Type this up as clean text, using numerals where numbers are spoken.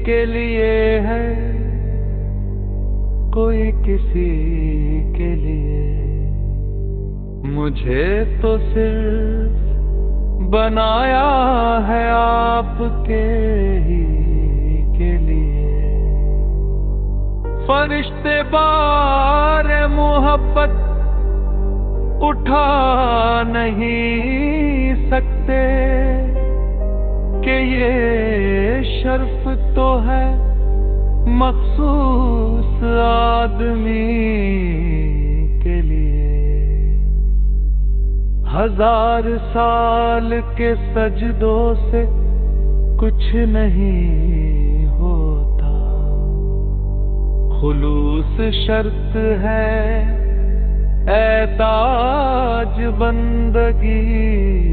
के लिए है, कोई किसी के लिए। मुझे तो सिर्फ बनाया है आपके ही के लिए। फरिश्ते बार मोहब्बत उठा नहीं सकते कि ये शर्फ तो है मखसूस आदमी के लिए। 1000 साल के सजदों से कुछ नहीं होता। खुलूस शर्त है ए ताज बंदगी